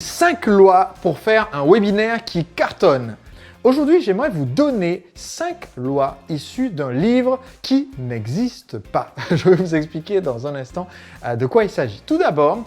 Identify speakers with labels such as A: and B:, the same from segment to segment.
A: 5 lois pour faire un webinaire qui cartonne. Aujourd'hui, j'aimerais vous donner 5 lois issues d'un livre qui n'existe pas. Je vais vous expliquer dans un instant de quoi il s'agit. Tout d'abord,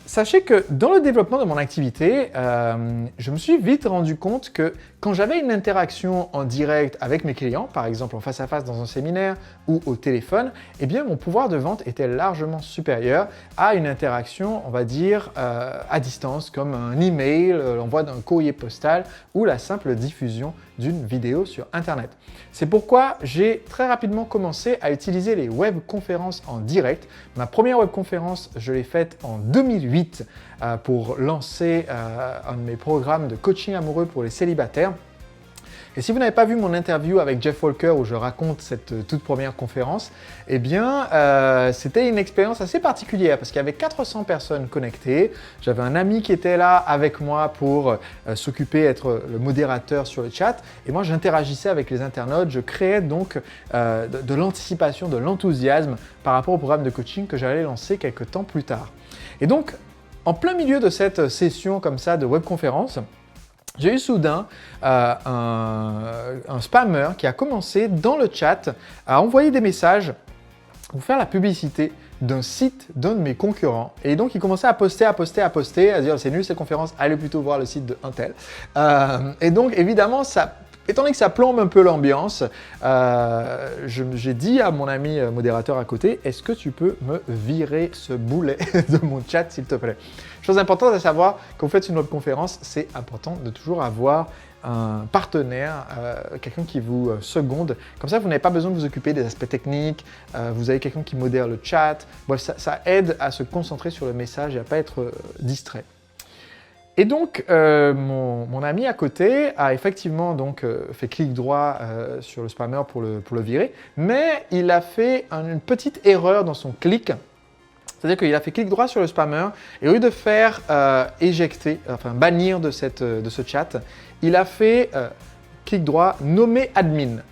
A: sachez que dans le développement de mon activité, je me suis vite rendu compte que quand j'avais une interaction en direct avec mes clients, par exemple en face à face dans un séminaire ou au téléphone, eh bien mon pouvoir de vente était largement supérieur à une interaction, on va dire, à distance, comme un email, l'envoi d'un courrier postal ou la simple diffusion d'une vidéo sur Internet. C'est pourquoi j'ai très rapidement commencé à utiliser les webconférences en direct. Ma première webconférence, je l'ai faite en 2008 pour lancer un de mes programmes de coaching amoureux pour les célibataires. Et si vous n'avez pas vu mon interview avec Jeff Walker où je raconte cette toute première conférence, eh bien, c'était une expérience assez particulière parce qu'il y avait 400 personnes connectées. J'avais un ami qui était là avec moi pour s'occuper, être le modérateur sur le chat. Et moi, j'interagissais avec les internautes. Je créais donc de l'anticipation, de l'enthousiasme par rapport au programme de coaching que j'allais lancer quelques temps plus tard. Et donc, en plein milieu de cette session comme ça de webconférence, j'ai eu soudain un spammer qui a commencé dans le chat à envoyer des messages pour faire la publicité d'un site d'un de mes concurrents. Et donc, il commençait à poster, à dire « c'est nul cette conférence, allez plutôt voir le site de un tel ». Et donc, évidemment, étant donné que ça plombe un peu l'ambiance, j'ai dit à mon ami modérateur à côté, est-ce que tu peux me virer ce boulet de mon chat, s'il te plaît? Chose importante à savoir, quand vous faites une webconférence, c'est important de toujours avoir un partenaire, quelqu'un qui vous seconde. Comme ça, vous n'avez pas besoin de vous occuper des aspects techniques, vous avez quelqu'un qui modère le chat. Bref, ça aide à se concentrer sur le message et à ne pas être distrait. Et donc, mon ami à côté a effectivement donc, fait clic droit sur le spammer pour le virer, mais il a fait une petite erreur dans son clic. C'est-à-dire qu'il a fait clic droit sur le spammer et au lieu de faire éjecter, enfin bannir de ce chat, il a fait clic droit nommer admin.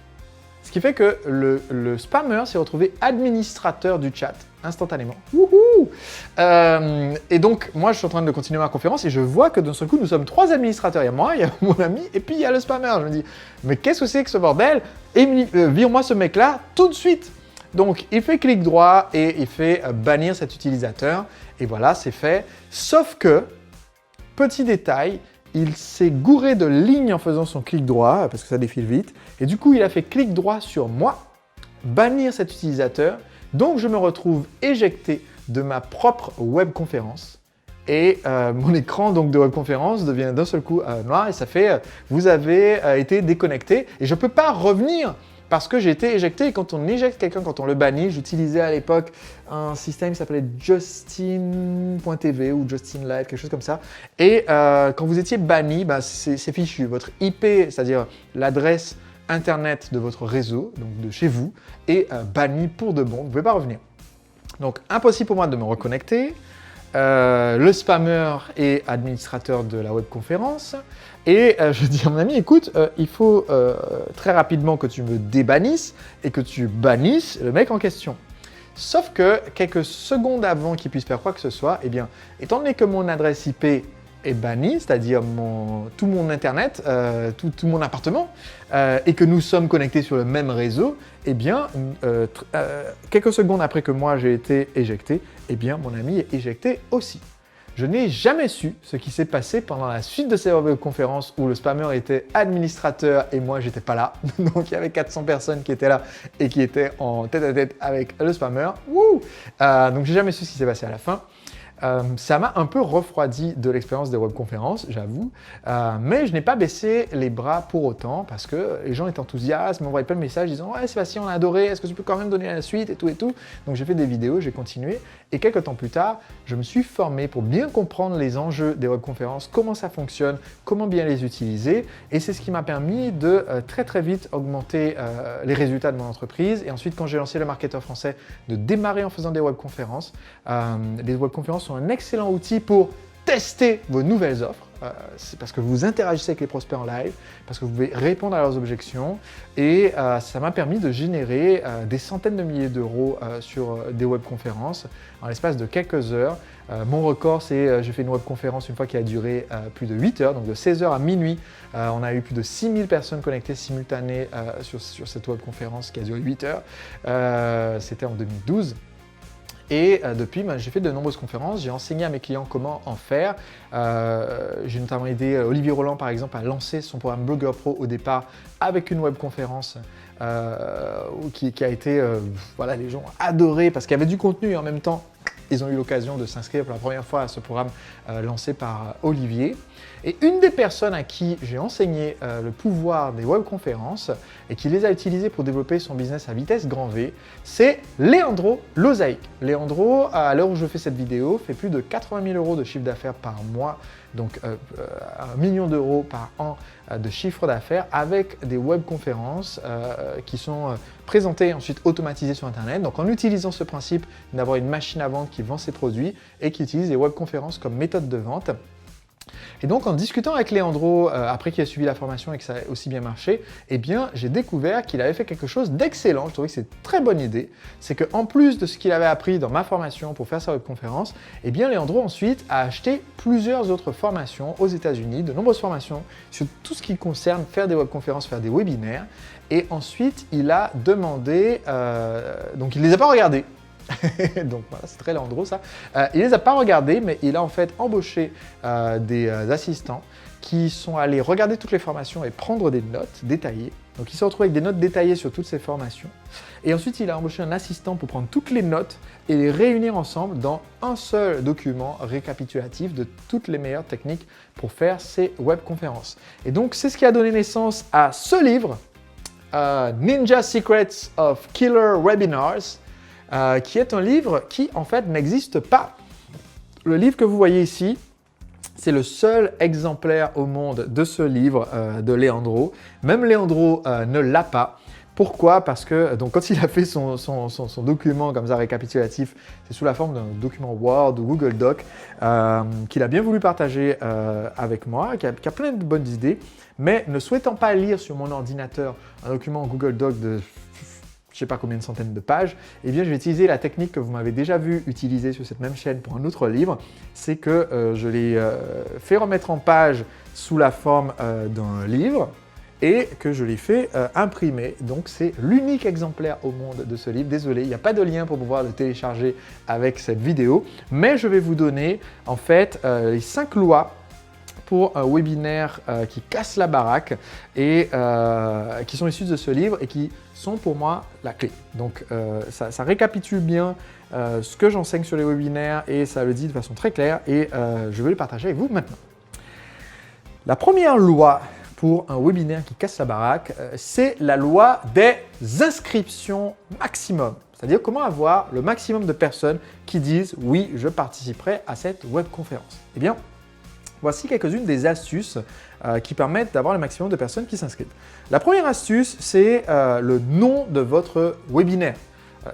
A: Ce qui fait que le spammer s'est retrouvé administrateur du chat instantanément. Wouhou! Et donc, moi, je suis en train de continuer ma conférence et je vois que d'un seul coup, nous sommes 3 administrateurs. Il y a moi, il y a mon ami et puis il y a le spammer. Je me dis, mais qu'est-ce que c'est que ce bordel? Et vire-moi ce mec-là tout de suite. Donc, il fait clic droit et il fait bannir cet utilisateur. Et voilà, c'est fait. Sauf que, petit détail, il s'est gouré de lignes en faisant son clic droit, parce que ça défile vite. Et du coup, il a fait clic droit sur moi, bannir cet utilisateur. Donc, je me retrouve éjecté de ma propre webconférence. Et mon écran donc, de webconférence devient d'un seul coup noir et ça fait vous avez été déconnecté. Et je ne peux pas revenir parce que j'ai été éjecté. Et quand on éjecte quelqu'un, quand on le bannit, j'utilisais à l'époque un système qui s'appelait Justin.tv ou Justin Live, quelque chose comme ça. Et quand vous étiez banni, c'est fichu. Votre IP, c'est-à-dire l'adresse Internet de votre réseau, donc de chez vous, est banni pour de bon. Vous ne pouvez pas revenir. Donc, impossible pour moi de me reconnecter. Le spammer est administrateur de la webconférence. Et je dis à mon ami, écoute, il faut très rapidement que tu me débannisses et que tu bannisses le mec en question. Sauf que quelques secondes avant qu'il puisse faire quoi que ce soit, eh bien, étant donné que mon adresse IP est bannie, c'est-à-dire tout mon Internet, tout mon appartement, et que nous sommes connectés sur le même réseau, eh bien, quelques secondes après que moi j'ai été éjecté, eh bien, mon ami est éjecté aussi. Je n'ai jamais su ce qui s'est passé pendant la suite de cette webconférence où le spammer était administrateur et moi j'étais pas là. Donc il y avait 400 personnes qui étaient là et qui étaient en tête-à-tête avec le spammer. Donc j'ai jamais su ce qui s'est passé à la fin. Ça m'a un peu refroidi de l'expérience des webconférences, j'avoue, mais je n'ai pas baissé les bras pour autant parce que les gens étaient enthousiastes, m'envoyaient plein de messages disant « Ouais Sébastien, on a adoré, est-ce que tu peux quand même donner la suite ?» et tout et tout. Donc j'ai fait des vidéos, j'ai continué et quelques temps plus tard, je me suis formé pour bien comprendre les enjeux des webconférences, comment ça fonctionne, comment bien les utiliser et c'est ce qui m'a permis de très très vite augmenter les résultats de mon entreprise et ensuite quand j'ai lancé le marketeur français, de démarrer en faisant des webconférences. Les webconférences sont un excellent outil pour tester vos nouvelles offres. c'est parce que vous interagissez avec les prospects en live, parce que vous pouvez répondre à leurs objections, et ça m'a permis de générer des centaines de milliers d'euros sur des webconférences en l'espace de quelques heures. Mon record, c'est j'ai fait une webconférence une fois qui a duré plus de 8 heures, donc de 16 heures à minuit. On a eu plus de 6000 personnes connectées simultanées sur cette webconférence qui a duré 8 heures. C'était en 2012. Et depuis, j'ai fait de nombreuses conférences, j'ai enseigné à mes clients comment en faire. J'ai notamment aidé Olivier Roland, par exemple, à lancer son programme Blogueur Pro au départ avec une webconférence qui a été, voilà, les gens ont adoré parce qu'il y avait du contenu et en même temps, ils ont eu l'occasion de s'inscrire pour la première fois à ce programme lancé par Olivier. Et une des personnes à qui j'ai enseigné le pouvoir des webconférences et qui les a utilisées pour développer son business à vitesse grand V, c'est Leandro Lozaic. Leandro, à l'heure où je fais cette vidéo, fait plus de 80 000 euros de chiffre d'affaires par mois, donc 1 million d'euros par an de chiffre d'affaires avec des webconférences qui sont présentées et ensuite automatisées sur Internet. Donc en utilisant ce principe d'avoir une machine à vente qui vend ses produits et qui utilise les webconférences comme méthode de vente. Et donc, en discutant avec Leandro, après qu'il a suivi la formation et que ça a aussi bien marché, eh bien, j'ai découvert qu'il avait fait quelque chose d'excellent. Je trouvais que c'est une très bonne idée. C'est qu'en plus de ce qu'il avait appris dans ma formation pour faire sa webconférence, eh bien, Leandro ensuite a acheté plusieurs autres formations aux États-Unis, de nombreuses formations sur tout ce qui concerne faire des webconférences, faire des webinaires. Et ensuite, il a demandé, donc il ne les a pas regardés. Donc voilà, c'est très Leandro ça. Il ne les a pas regardés, mais il a en fait embauché des assistants qui sont allés regarder toutes les formations et prendre des notes détaillées. Donc il s'est retrouvé avec des notes détaillées sur toutes ces formations. Et ensuite, il a embauché un assistant pour prendre toutes les notes et les réunir ensemble dans un seul document récapitulatif de toutes les meilleures techniques pour faire ces webconférences. Et donc, c'est ce qui a donné naissance à ce livre, Ninja Secrets of Killer Webinars, qui est un livre qui, en fait, n'existe pas. Le livre que vous voyez ici, c'est le seul exemplaire au monde de ce livre de Leandro. Même Leandro ne l'a pas. Pourquoi? Parce que donc, quand il a fait son document comme ça récapitulatif, c'est sous la forme d'un document Word ou Google Doc qu'il a bien voulu partager avec moi, qui a plein de bonnes idées, mais ne souhaitant pas lire sur mon ordinateur un document Google Doc de je ne sais pas combien de centaines de pages, eh bien je vais utiliser la technique que vous m'avez déjà vu utiliser sur cette même chaîne pour un autre livre, c'est que je l'ai fait remettre en page sous la forme d'un livre et que je l'ai fait imprimer. Donc c'est l'unique exemplaire au monde de ce livre. Désolé, il n'y a pas de lien pour pouvoir le télécharger avec cette vidéo, mais je vais vous donner en fait les 5 lois pour un webinaire qui casse la baraque et qui sont issus de ce livre et qui sont pour moi la clé. Donc ça récapitule bien ce que j'enseigne sur les webinaires et ça le dit de façon très claire et je vais le partager avec vous maintenant. La première loi pour un webinaire qui casse la baraque, c'est la loi des inscriptions maximum. C'est-à-dire comment avoir le maximum de personnes qui disent « oui, je participerai à cette webconférence ». Eh bien, voici quelques-unes des astuces qui permettent d'avoir le maximum de personnes qui s'inscrivent. La première astuce, c'est le nom de votre webinaire.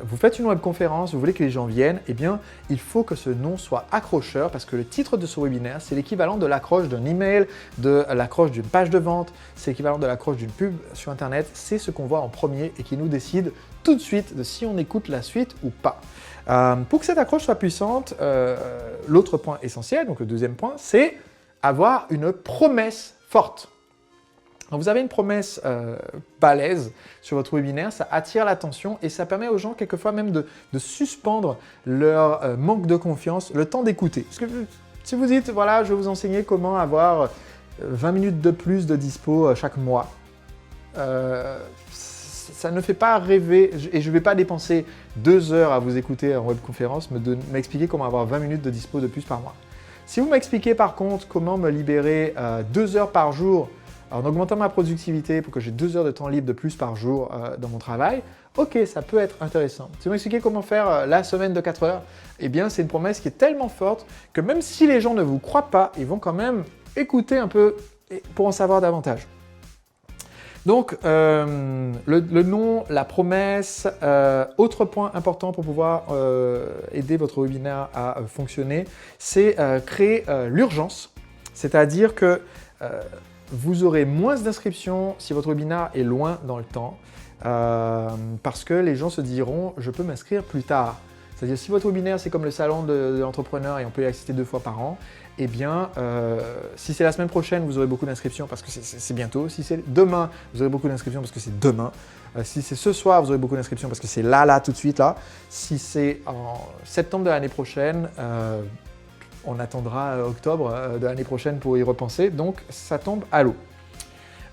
A: Vous faites une webconférence, vous voulez que les gens viennent, eh bien, il faut que ce nom soit accrocheur parce que le titre de ce webinaire, c'est l'équivalent de l'accroche d'un email, de l'accroche d'une page de vente, c'est l'équivalent de l'accroche d'une pub sur Internet. C'est ce qu'on voit en premier et qui nous décide tout de suite de si on écoute la suite ou pas. Pour que cette accroche soit puissante, l'autre point essentiel, donc le deuxième point, c'est avoir une promesse forte. Quand vous avez une promesse balèze sur votre webinaire, ça attire l'attention et ça permet aux gens quelquefois même de suspendre leur manque de confiance, le temps d'écouter. Parce que si vous dites, voilà, je vais vous enseigner comment avoir 20 minutes de plus de dispo chaque mois, ça ne fait pas rêver et je ne vais pas dépenser 2 heures à vous écouter en webconférence, m'expliquer comment avoir 20 minutes de dispo de plus par mois. Si vous m'expliquez par contre comment me libérer 2 heures par jour en augmentant ma productivité pour que j'ai 2 heures de temps libre de plus par jour dans mon travail, ok, ça peut être intéressant. Si vous m'expliquez comment faire la semaine de 4 heures, eh bien c'est une promesse qui est tellement forte que même si les gens ne vous croient pas, ils vont quand même écouter un peu pour en savoir davantage. Donc, le nom, la promesse, autre point important pour pouvoir aider votre webinaire à fonctionner, c'est créer l'urgence. C'est-à-dire que vous aurez moins d'inscriptions si votre webinaire est loin dans le temps, parce que les gens se diront « je peux m'inscrire plus tard ». C'est-à-dire si votre webinaire c'est comme le salon de l'entrepreneur et on peut y assister 2 fois par an, eh bien, si c'est la semaine prochaine, vous aurez beaucoup d'inscriptions parce que c'est bientôt. Si c'est demain, vous aurez beaucoup d'inscriptions parce que c'est demain. Si c'est ce soir, vous aurez beaucoup d'inscriptions parce que c'est là, tout de suite, là. Si c'est en septembre de l'année prochaine, on attendra octobre de l'année prochaine pour y repenser. Donc, ça tombe à l'eau.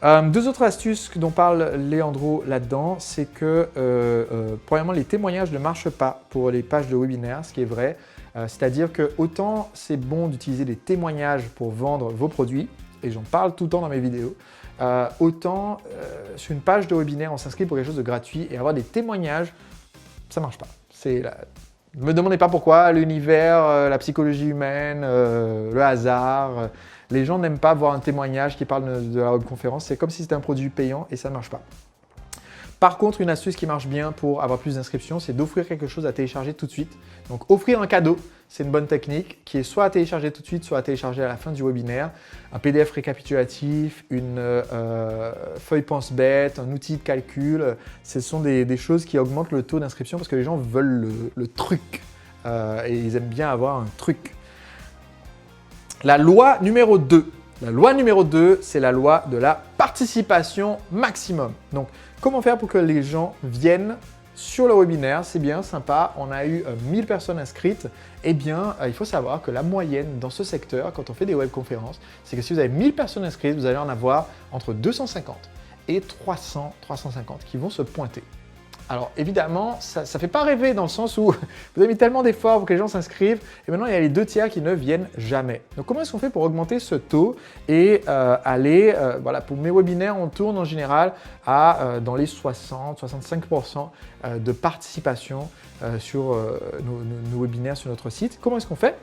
A: 2 autres astuces dont parle Leandro là-dedans, c'est que, premièrement, les témoignages ne marchent pas pour les pages de webinaire, ce qui est vrai. C'est-à-dire que autant c'est bon d'utiliser des témoignages pour vendre vos produits, et j'en parle tout le temps dans mes vidéos, autant sur une page de webinaire, on s'inscrit pour quelque chose de gratuit et avoir des témoignages, ça ne marche pas. Ne me demandez pas pourquoi, l'univers, la psychologie humaine, le hasard, les gens n'aiment pas voir un témoignage qui parle de la webconférence, c'est comme si c'était un produit payant et ça ne marche pas. Par contre, une astuce qui marche bien pour avoir plus d'inscriptions, c'est d'offrir quelque chose à télécharger tout de suite. Donc, offrir un cadeau, c'est une bonne technique qui est soit à télécharger tout de suite, soit à télécharger à la fin du webinaire. Un PDF récapitulatif, une feuille pense-bête, un outil de calcul. Ce sont des choses qui augmentent le taux d'inscription parce que les gens veulent le truc et ils aiment bien avoir un truc. La loi numéro 2. La loi numéro 2, c'est la loi de la participation maximum. Donc, comment faire pour que les gens viennent sur le webinaire? C'est bien sympa, on a eu 1000 personnes inscrites. Eh bien, il faut savoir que la moyenne dans ce secteur, quand on fait des webconférences, c'est que si vous avez 1000 personnes inscrites, vous allez en avoir entre 250 et 300, 350 qui vont se pointer. Alors évidemment, ça ne fait pas rêver dans le sens où vous avez mis tellement d'efforts pour que les gens s'inscrivent et maintenant il y a les 2 tiers qui ne viennent jamais. Donc comment est-ce qu'on fait pour augmenter ce taux et voilà, pour mes webinaires, on tourne en général à dans les 60-65% de participation sur nos webinaires sur notre site. Comment est-ce qu'on fait?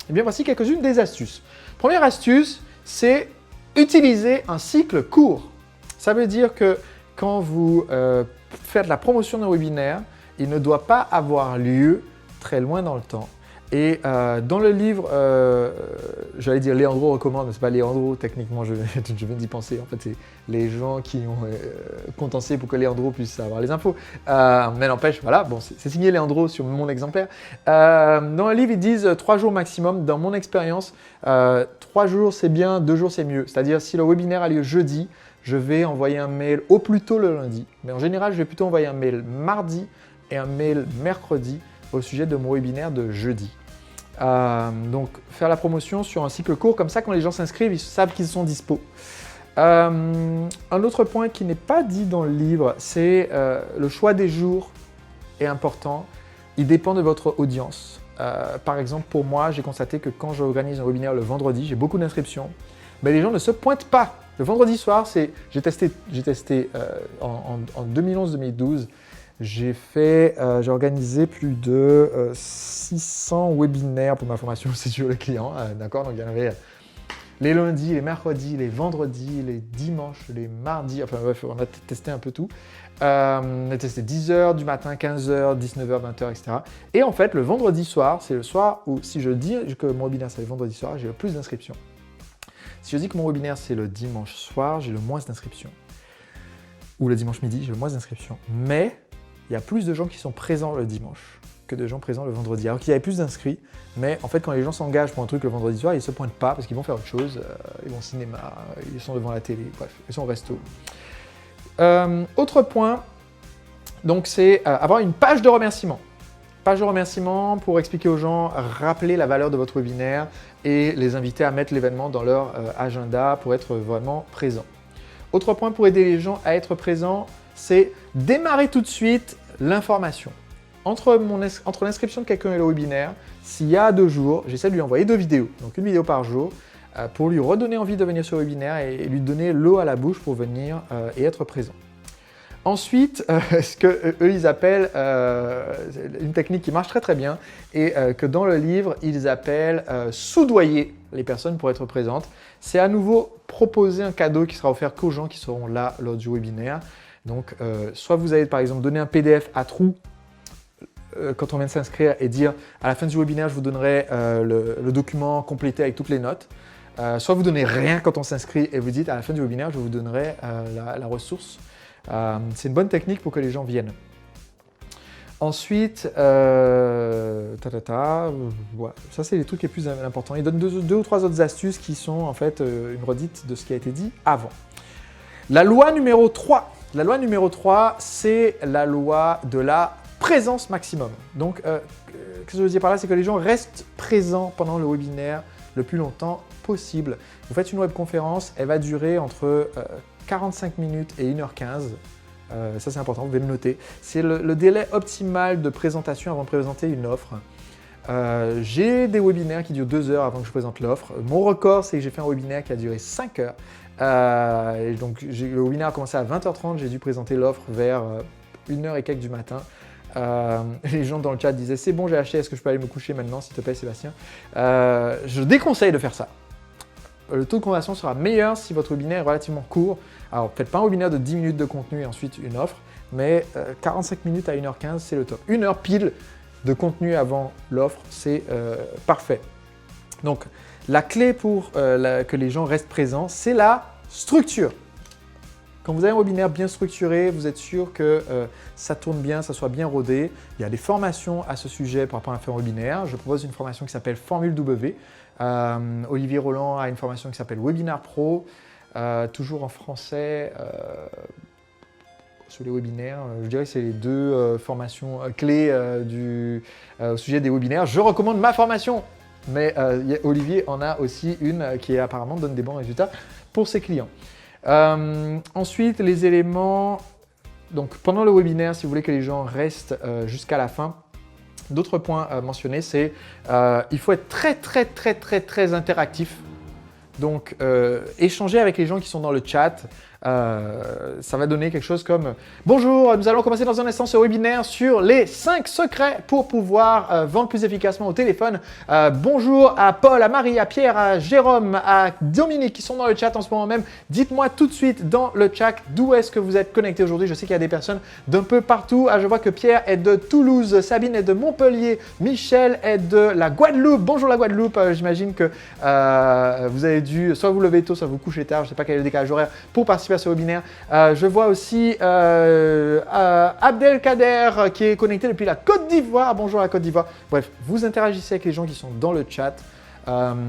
A: Eh bien voici quelques-unes des astuces. Première astuce, c'est utiliser un cycle court. Ça veut dire que quand vous faites la promotion d'un webinaire, il ne doit pas avoir lieu très loin dans le temps. Et dans le livre, j'allais dire Leandro recommande, mais ce n'est pas Leandro, techniquement, je viens d'y penser. En fait, c'est les gens qui ont contentieux pour que Leandro puisse avoir les infos. Mais n'empêche, voilà, bon, c'est signé Leandro sur mon exemplaire. Dans le livre, ils disent 3 jours maximum. Dans mon expérience, 3 jours c'est bien, 2 jours c'est mieux. C'est-à-dire, si le webinaire a lieu jeudi, je vais envoyer un mail au plus tôt le lundi. Mais en général, je vais plutôt envoyer un mail mardi et un mail mercredi au sujet de mon webinaire de jeudi. Donc, faire la promotion sur un cycle court, comme ça, quand les gens s'inscrivent, ils savent qu'ils sont dispo. Un autre point qui n'est pas dit dans le livre, c'est le choix des jours est important. Il dépend de votre audience. Par exemple, pour moi, j'ai constaté que quand j'organise un webinaire le vendredi, j'ai beaucoup d'inscriptions, mais les gens ne se pointent pas. Le vendredi soir, j'ai testé en 2011-2012, j'ai organisé plus de 600 webinaires pour ma formation c'est sur le client, d'accord? Donc il y en avait les lundis, les mercredis, les vendredis, les dimanches, les mardis, enfin bref, on a testé un peu tout. On a testé 10h du matin, 15h, 19h, 20h, etc. Et en fait, le vendredi soir, c'est le soir où si je dis que mon webinaire c'est le vendredi soir, j'ai le plus d'inscriptions. Si je dis que mon webinaire c'est le dimanche soir, j'ai le moins d'inscriptions. Ou le dimanche midi, j'ai le moins d'inscriptions. Mais il y a plus de gens qui sont présents le dimanche que de gens présents le vendredi. Alors qu'il y avait plus d'inscrits, mais en fait quand les gens s'engagent pour un truc le vendredi soir, ils ne se pointent pas parce qu'ils vont faire autre chose. Ils vont au cinéma, ils sont devant la télé, bref, ils sont au resto. Autre point, donc c'est avoir une page de remerciement. Page de remerciement pour expliquer aux gens, rappeler la valeur de votre webinaire et les inviter à mettre l'événement dans leur agenda pour être vraiment présent. Autre point pour aider les gens à être présents, c'est démarrer tout de suite l'information. Entre l'inscription de quelqu'un et le webinaire, s'il y a 2 jours, j'essaie de lui envoyer 2 vidéos, donc une vidéo par jour, pour lui redonner envie de venir sur le webinaire et lui donner l'eau à la bouche pour venir et être présent. Ensuite, ce qu'eux ils appellent une technique qui marche très très bien et que dans le livre ils appellent soudoyer les personnes pour être présentes. C'est à nouveau proposer un cadeau qui sera offert qu'aux gens qui seront là lors du webinaire. Donc, soit vous allez par exemple donner un PDF à trous quand on vient de s'inscrire et dire à la fin du webinaire je vous donnerai le document complété avec toutes les notes. Soit vous donnez rien quand on s'inscrit et vous dites à la fin du webinaire, je vous donnerai la ressource. C'est une bonne technique pour que les gens viennent. Ensuite, voilà, ça c'est les trucs les plus importants. Il donne deux ou trois autres astuces qui sont en fait une redite de ce qui a été dit avant. La loi numéro 3. La loi numéro 3, c'est la loi de la présence maximum. Donc, qu'est-ce que je veux dire par là? C'est que les gens restent présents pendant le webinaire le plus longtemps possible. Vous faites une webconférence, elle va durer entre 45 minutes et 1h15. Ça c'est important, vous devez le noter. C'est le délai optimal de présentation avant de présenter une offre. J'ai des webinaires qui durent 2 heures avant que je présente l'offre. Mon record, c'est que j'ai fait un webinaire qui a duré 5 heures. Et donc le webinaire a commencé à 20h30, j'ai dû présenter l'offre vers 1h et quelques du matin. Les gens dans le chat disaient « C'est bon, j'ai acheté, est-ce que je peux aller me coucher maintenant, s'il te plaît, Sébastien ?» Je déconseille de faire ça. Le taux de conversion sera meilleur si votre webinaire est relativement court. Alors, peut-être pas un webinaire de 10 minutes de contenu et ensuite une offre, mais 45 minutes à 1h15, c'est le top. 1 heure pile de contenu avant l'offre, c'est parfait. Donc, la clé pour que les gens restent présents, c'est la structure. Quand vous avez un webinaire bien structuré, vous êtes sûr que ça tourne bien, ça soit bien rodé. Il y a des formations à ce sujet pour apprendre à faire un webinaire. Je propose une formation qui s'appelle Formule W. Olivier Roland a une formation qui s'appelle Webinar Pro, toujours en français. Sur les webinaires, je dirais que c'est les deux formations clés au sujet des webinaires. Je recommande ma formation, mais Olivier en a aussi une qui apparemment donne des bons résultats pour ses clients. Ensuite, les éléments, donc pendant le webinaire, si vous voulez que les gens restent jusqu'à la fin, d'autres points mentionnés, c'est il faut être très interactif. Donc, échanger avec les gens qui sont dans le chat, ça va donner quelque chose comme « Bonjour, nous allons commencer dans un instant ce webinaire sur les 5 secrets pour pouvoir vendre plus efficacement au téléphone. Bonjour à Paul, à Marie, à Pierre, à Jérôme, à Dominique qui sont dans le chat en ce moment même. Dites-moi tout de suite dans le chat d'où est-ce que vous êtes connectés aujourd'hui. Je sais qu'il y a des personnes d'un peu partout. Je vois que Pierre est de Toulouse, Sabine est de Montpellier, Michel est de la Guadeloupe. Bonjour la Guadeloupe, j'imagine que vous avez dû soit vous lever tôt, soit vous coucher tard. Je ne sais pas quel est le décalage horaire pour participer à ce webinaire. Je vois aussi Abdelkader qui est connecté depuis la Côte d'Ivoire. Bonjour la Côte d'Ivoire. Bref, vous interagissez avec les gens qui sont dans le chat.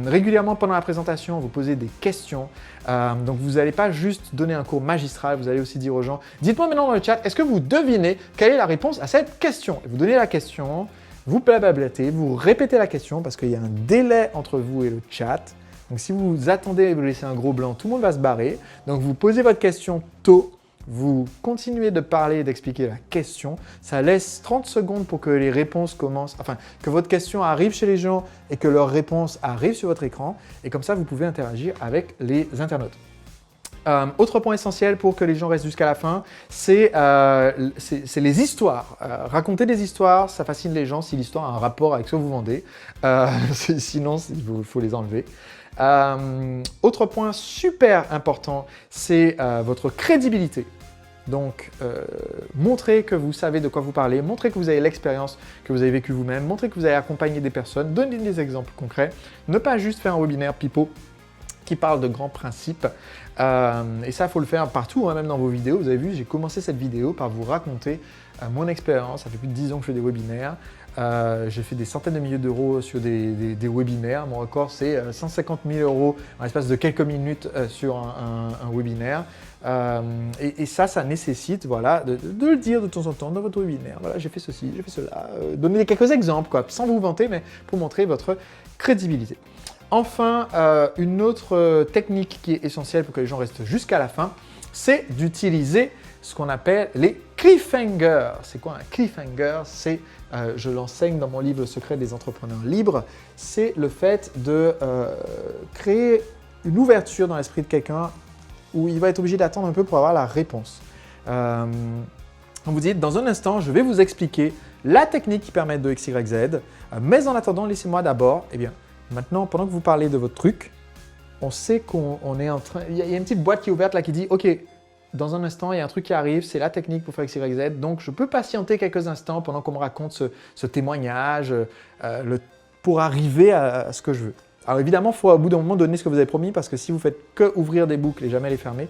A: Régulièrement pendant la présentation, vous posez des questions. Donc vous n'allez pas juste donner un cours magistral, vous allez aussi dire aux gens, dites-moi maintenant dans le chat, est-ce que vous devinez quelle est la réponse à cette question? Et vous donnez la question, vous blablatez, vous répétez la question parce qu'il y a un délai entre vous et le chat. Donc si vous attendez et vous laissez un gros blanc, tout le monde va se barrer. Donc vous posez votre question tôt, vous continuez de parler et d'expliquer la question. Ça laisse 30 secondes pour que les réponses commencent, enfin que votre question arrive chez les gens et que leur réponse arrive sur votre écran. Et comme ça, vous pouvez interagir avec les internautes. Autre point essentiel pour que les gens restent jusqu'à la fin, c'est les histoires. Raconter des histoires, ça fascine les gens si l'histoire a un rapport avec ce que vous vendez. Sinon, il faut les enlever. Autre point super important, c'est votre crédibilité. Donc, montrez que vous savez de quoi vous parlez, montrez que vous avez l'expérience que vous avez vécue vous-même, montrez que vous avez accompagné des personnes, donnez des exemples concrets. Ne pas juste faire un webinaire pipeau qui parle de grands principes. Et ça, il faut le faire partout, hein, même dans vos vidéos. Vous avez vu, j'ai commencé cette vidéo par vous raconter mon expérience. Ça fait plus de 10 ans que je fais des webinaires. J'ai fait des centaines de milliers d'euros sur des webinaires. Mon record, c'est 150 000 € en l'espace de quelques minutes sur un webinaire. Et ça nécessite voilà, de le dire de temps en temps dans votre webinaire. Voilà, j'ai fait ceci, j'ai fait cela. Donner quelques exemples, quoi, sans vous vanter, mais pour montrer votre crédibilité. Enfin, une autre technique qui est essentielle pour que les gens restent jusqu'à la fin, c'est d'utiliser ce qu'on appelle les cliffhangers. C'est quoi un cliffhanger? C'est, je l'enseigne dans mon livre Le secret des entrepreneurs libres, c'est le fait de créer une ouverture dans l'esprit de quelqu'un où il va être obligé d'attendre un peu pour avoir la réponse. On vous dit, dans un instant, je vais vous expliquer la technique qui permet de X, Y, Z, mais en attendant, laissez-moi d'abord, eh bien, maintenant, pendant que vous parlez de votre truc, on sait qu'on est en train... Il y a une petite boîte qui est ouverte là qui dit « Ok, dans un instant, il y a un truc qui arrive, c'est la technique pour faire X, Y, Z. Donc, je peux patienter quelques instants pendant qu'on me raconte ce témoignage pour arriver à ce que je veux. » Alors évidemment, il faut au bout d'un moment donner ce que vous avez promis parce que si vous faites que ouvrir des boucles et jamais les fermer,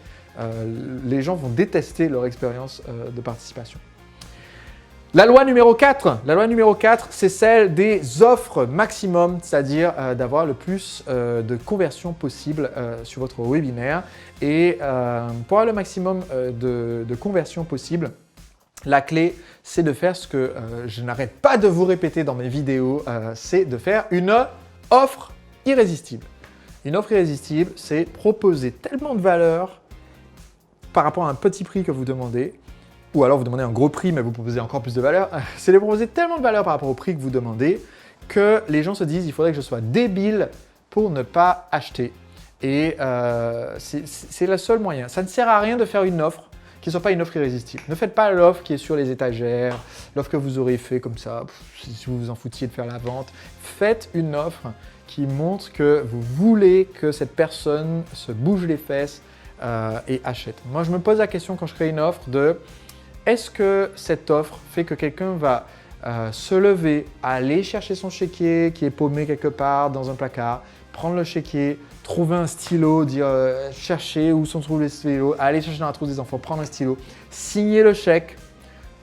A: les gens vont détester leur expérience de participation. La loi numéro 4, c'est celle des offres maximum, c'est-à-dire d'avoir le plus de conversions possible sur votre webinaire. Et pour avoir le maximum de conversions possible, la clé, c'est de faire ce que je n'arrête pas de vous répéter dans mes vidéos, c'est de faire une offre irrésistible. Une offre irrésistible, c'est proposer tellement de valeur par rapport à un petit prix que vous demandez, ou alors vous demandez un gros prix mais vous proposez encore plus de valeur, c'est de proposer tellement de valeur par rapport au prix que vous demandez que les gens se disent il faudrait que je sois débile pour ne pas acheter. Et c'est le seul moyen. Ça ne sert à rien de faire une offre qui ne soit pas une offre irrésistible. Ne faites pas l'offre qui est sur les étagères, l'offre que vous aurez fait comme ça, si vous vous en foutiez de faire la vente. Faites une offre qui montre que vous voulez que cette personne se bouge les fesses et achète. Moi, je me pose la question quand je crée une offre de est-ce que cette offre fait que quelqu'un va se lever, aller chercher son chéquier qui est paumé quelque part dans un placard, prendre le chéquier, trouver un stylo, dire chercher où sont trouvés les stylos, aller chercher dans la trousse des enfants, prendre un stylo, signer le chèque,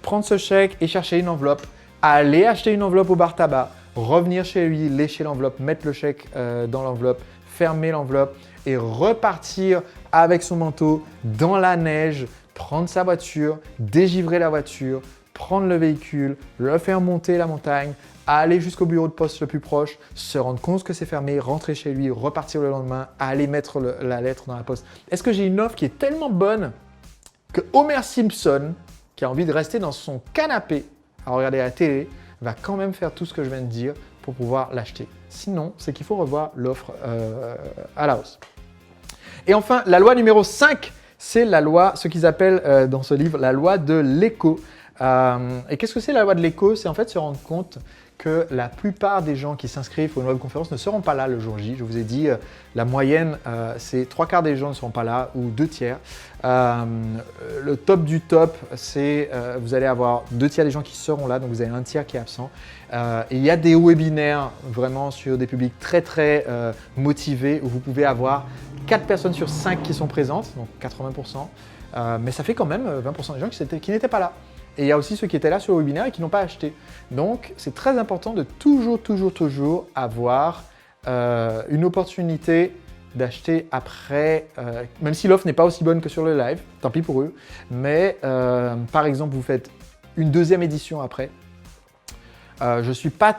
A: prendre ce chèque et chercher une enveloppe, aller acheter une enveloppe au bar tabac, revenir chez lui, lécher l'enveloppe, mettre le chèque dans l'enveloppe, fermer l'enveloppe et repartir avec son manteau dans la neige, prendre sa voiture, dégivrer la voiture, prendre le véhicule, le faire monter la montagne, aller jusqu'au bureau de poste le plus proche, se rendre compte que c'est fermé, rentrer chez lui, repartir le lendemain, aller mettre la lettre dans la poste. Est-ce que j'ai une offre qui est tellement bonne que Homer Simpson, qui a envie de rester dans son canapé à regarder la télé, va quand même faire tout ce que je viens de dire pour pouvoir l'acheter? Sinon, c'est qu'il faut revoir l'offre à la hausse. Et enfin, la loi numéro 5, c'est la loi, ce qu'ils appellent dans ce livre, la loi de l'écho. Et qu'est-ce que c'est la loi de l'écho? C'est en fait se rendre compte que la plupart des gens qui s'inscrivent pour une webconférence ne seront pas là le jour J. Je vous ai dit, la moyenne, c'est 3/4 des gens ne seront pas là ou 2/3. Le top du top, c'est vous allez avoir 2/3 des gens qui seront là, donc vous avez 1/3 qui est absent. Et il y a des webinaires vraiment sur des publics très très motivés où vous pouvez avoir 4 personnes sur 5 qui sont présentes, donc 80%. Mais ça fait quand même 20% des gens qui n'étaient pas là. Et il y a aussi ceux qui étaient là sur le webinaire et qui n'ont pas acheté. Donc, c'est très important de toujours avoir une opportunité d'acheter après, même si l'offre n'est pas aussi bonne que sur le live, tant pis pour eux. Mais par exemple, vous faites une deuxième édition après. Je ne suis pas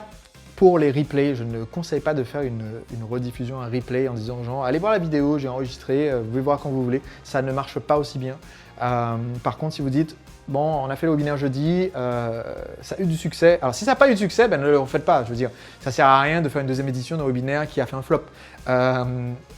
A: pour les replays, je ne conseille pas de faire une rediffusion, un replay en disant aux gens allez voir la vidéo, j'ai enregistré, vous pouvez voir quand vous voulez. Ça ne marche pas aussi bien. Par contre, si vous dites bon, on a fait le webinaire jeudi, ça a eu du succès. Alors, si ça n'a pas eu de succès, ben, ne le faites pas. Je veux dire, ça ne sert à rien de faire une deuxième édition d'un webinaire qui a fait un flop.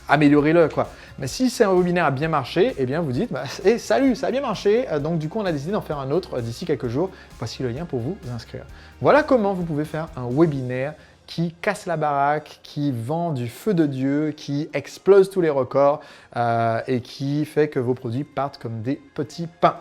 A: Améliorez-le, quoi. Mais si c'est un webinaire a bien marché, eh bien, vous dites salut, ça a bien marché. Donc, du coup, on a décidé d'en faire un autre d'ici quelques jours. Voici le lien pour vous inscrire. Voilà comment vous pouvez faire un webinaire qui casse la baraque, qui vend du feu de Dieu, qui explose tous les records et qui fait que vos produits partent comme des petits pains.